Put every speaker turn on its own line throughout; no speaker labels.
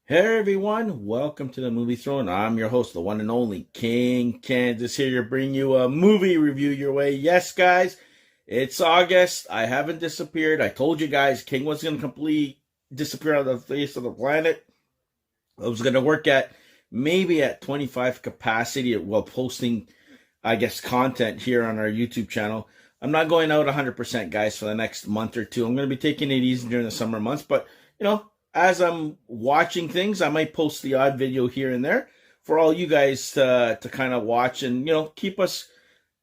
Hey everyone, welcome to the Movie Throne. I'm your host, the one and only King Kansas, here to bring you a movie review your way. Yes, guys, it's August. I haven't disappeared. I told you guys King was going to completely disappear out of the face of the planet. I was going to work at maybe at 25 capacity while posting, I guess, content here on our YouTube channel. I'm not going out 100%, guys, for the next month or two. I'm going to be taking it easy during the summer months, but, as I'm watching things, I might post the odd video here and there for all you guys to kind of watch and, keep us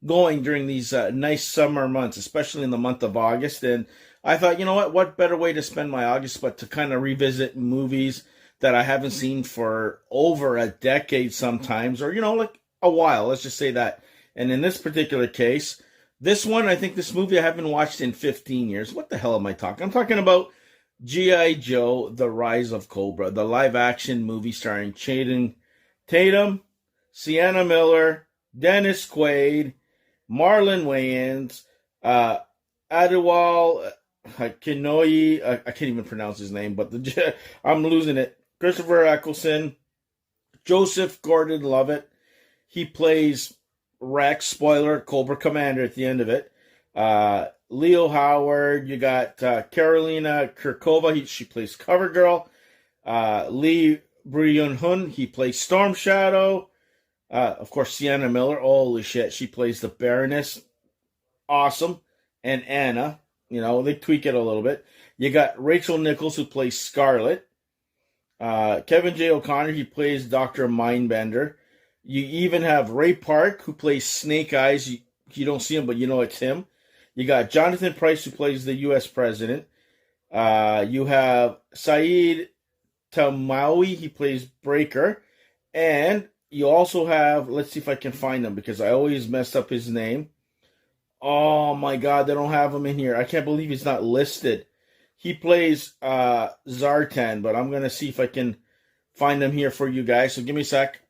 going during these nice summer months, especially in the month of August. And I thought, what better way to spend my August but to kind of revisit movies that I haven't seen for over a decade sometimes, or, like a while, let's just say that. And in this particular case, this movie I haven't watched in 15 years. What the hell am I talking? I'm talking about G.I. Joe, The Rise of Cobra, the live-action movie starring Tatum, Sienna Miller, Dennis Quaid, Marlon Wayans, Adewale, Akinnuoye, I can't even pronounce his name, but I'm losing it. Christopher Eccleston, Joseph Gordon-Levitt. He plays Rex, spoiler, Cobra Commander at the end of it. Leo Howard, you got Karolina Kutkova, she plays CoverGirl. Byung-hun, he plays Storm.Shadow. Of course, Sienna Miller, holy shit, she plays the Baroness. Awesome. And Anna, they tweak it a little bit. You got Rachel Nichols, who plays Scarlet. Kevin J. O'Connor, he plays Dr. Mindbender. You even have Ray Park, who plays Snake Eyes. You don't see him, but you know it's him. You got Jonathan Pryce, who plays the U.S. president. You have Saeed Taggmaoui, he plays Breaker. And you also have, let's see if I can find him, because I always mess up his name. Oh my God, they don't have him in here. I can't believe he's not listed. He plays Zartan, but I'm going to see if I can find him here for you guys. So give me a sec.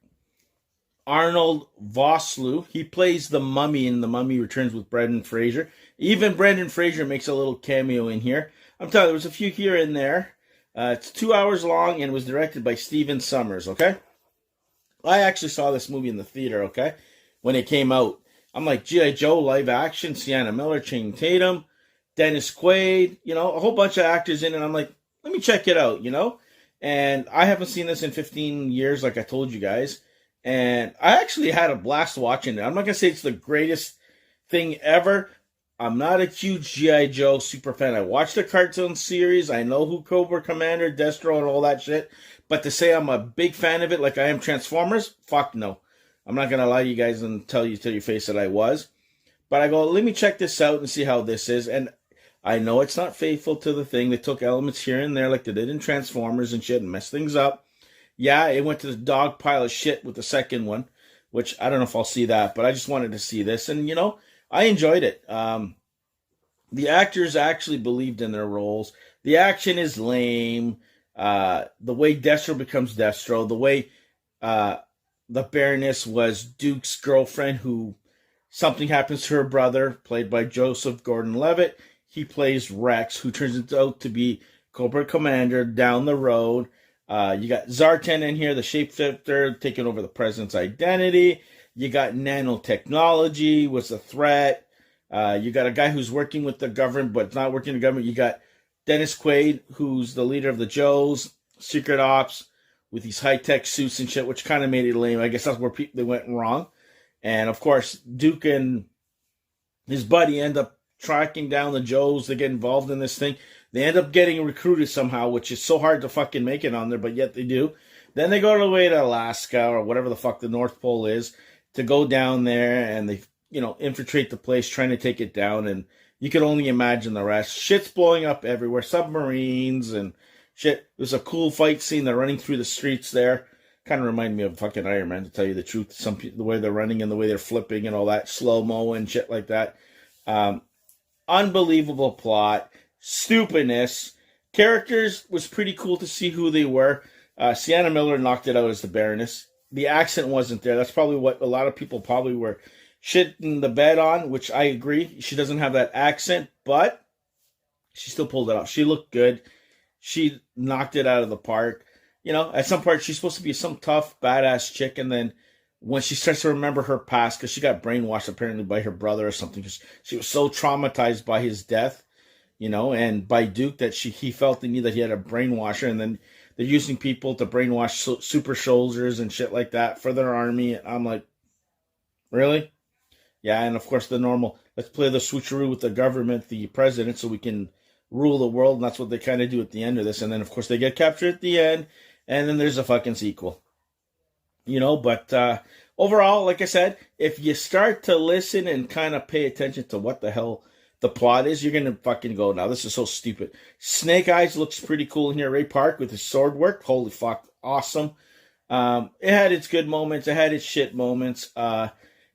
Arnold Vosoloo, he plays the Mummy in The Mummy Returns with Brendan Fraser. Even Brendan Fraser makes a little cameo in here. I'm telling you, there's a few here and there. It's 2 hours long and was directed by Stephen Sommers, okay? I actually saw this movie in the theater, okay? When it came out. I'm like, G.I. Joe, live action, Sienna Miller, Channing Tatum, Dennis Quaid, a whole bunch of actors in it. I'm like, let me check it out, And I haven't seen this in 15 years, like I told you guys. And I actually had a blast watching it. I'm not going to say it's the greatest thing ever. I'm not a huge G.I. Joe super fan. I watched the cartoon series. I know who Cobra Commander, Destro, and all that shit. But to say I'm a big fan of it like I am Transformers, fuck no. I'm not going to lie to you guys and tell you to your face that I was. But I go, let me check this out and see how this is. And I know it's not faithful to the thing. They took elements here and there like they did in Transformers and shit and messed things up. Yeah, it went to the dog pile of shit with the second one, which I don't know if I'll see that, but I just wanted to see this. And, I enjoyed it. The actors actually believed in their roles. The action is lame. The way Destro becomes Destro, the way the Baroness was Duke's girlfriend, who something happens to her brother, played by Joseph Gordon-Levitt. He plays Rex, who turns out to be Cobra Commander down the road. You got Zartan in here, the shapeshifter, taking over the president's identity. You got nanotechnology was a threat. You got a guy who's working with the government, but not working with the government. You got Dennis Quaid, who's the leader of the Joes, Secret Ops, with these high-tech suits and shit, which kind of made it lame. I guess that's where they went wrong. And, of course, Duke and his buddy end up tracking down the Joes. They get involved in this thing. They end up getting recruited somehow, which is so hard to fucking make it on there, but yet they do. Then they go all the way to Alaska, or whatever the fuck the North Pole is, to go down there, and they, infiltrate the place, trying to take it down, and you can only imagine the rest. Shit's blowing up everywhere, submarines, and shit. There's a cool fight scene. They're running through the streets there. Kind of reminded me of fucking Iron Man, to tell you the truth. Some people, the way they're running and the way they're flipping and all that, slow-mo and shit like that. Unbelievable plot. Stupidness. Characters was pretty cool to see who they were. Sienna Miller knocked it out as the Baroness. The accent wasn't there. That's probably what a lot of people probably were shitting the bed on, which I agree. She doesn't have that accent, but she still pulled it off. She looked good. She knocked it out of the park. at some part she's supposed to be some tough, badass chick, and then when she starts to remember her past, because she got brainwashed apparently by her brother or something, because she was so traumatized by his death, and by Duke that he felt the need that he had a brainwasher, and then they're using people to brainwash super soldiers and shit like that for their army. And I'm like, really? Yeah, and of course the normal, let's play the switcheroo with the government, the president, so we can rule the world, and that's what they kind of do at the end of this. And then, of course, they get captured at the end, and then there's a fucking sequel. But overall, like I said, if you start to listen and kind of pay attention to what the hell the plot is, you're going to fucking go, now this is so stupid. Snake Eyes looks pretty cool in here. Ray Park with his sword work. Holy fuck, awesome. It had its good moments. It had its shit moments.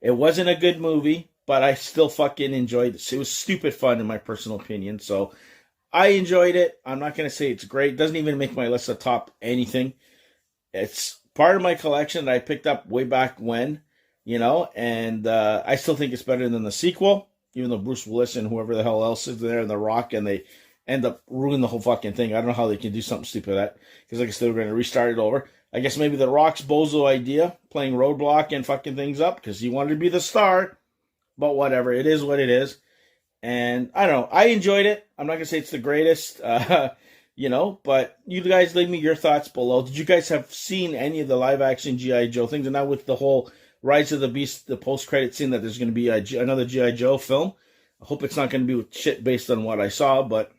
It wasn't a good movie, but I still fucking enjoyed it. It was stupid fun in my personal opinion. So I enjoyed it. I'm not going to say it's great. It doesn't even make my list of top anything. It's part of my collection that I picked up way back when, and I still think it's better than the sequel, even though Bruce Willis and whoever the hell else is there in The Rock, and they end up ruining the whole fucking thing. I don't know how they can do something stupid like that, because like I said, they were going to restart it over. I guess maybe The Rock's bozo idea, playing Roadblock and fucking things up, because he wanted to be the star, but whatever, it is what it is. And I don't know, I enjoyed it. I'm not going to say it's the greatest, but you guys leave me your thoughts below. Did you guys have seen any of the live-action G.I. Joe things? And now with the whole Rise of the Beast, the post-credit scene that there's going to be another G.I. Joe film. I hope it's not going to be with shit based on what I saw, but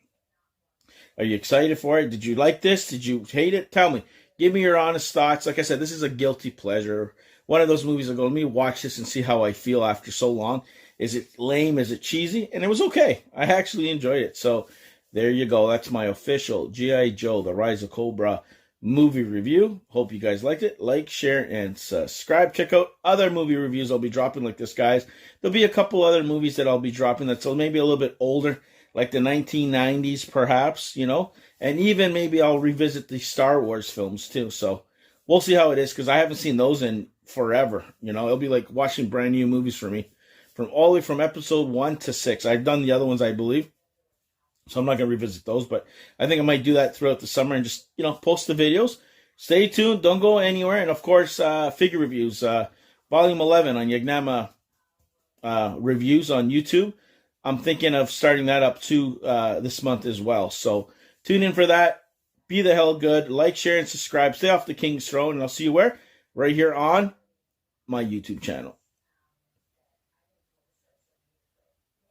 are you excited for it? Did you like this? Did you hate it? Tell me. Give me your honest thoughts. Like I said, this is a guilty pleasure. One of those movies I go, let me watch this and see how I feel after so long. Is it lame? Is it cheesy? And it was okay. I actually enjoyed it. So there you go. That's my official G.I. Joe, The Rise of Cobra movie review. Hope you guys liked it. Like, share, and subscribe. Check out other movie reviews I'll be dropping like this, guys. There'll be a couple other movies that I'll be dropping that's maybe a little bit older, like the 1990s perhaps, and even maybe I'll revisit the Star Wars films too. So we'll see how it is, because I haven't seen those in forever. It'll be like watching brand new movies for me, from all the way from episode 1 to 6. I've done the other ones, I believe, so I'm not going to revisit those, but I think I might do that throughout the summer and just, post the videos. Stay tuned. Don't go anywhere. And, of course, figure reviews. Volume 11 on Yagnama reviews on YouTube. I'm thinking of starting that up, too, this month as well. So tune in for that. Be the hell good. Like, share, and subscribe. Stay off the King's Throne. And I'll see you where? Right here on my YouTube channel.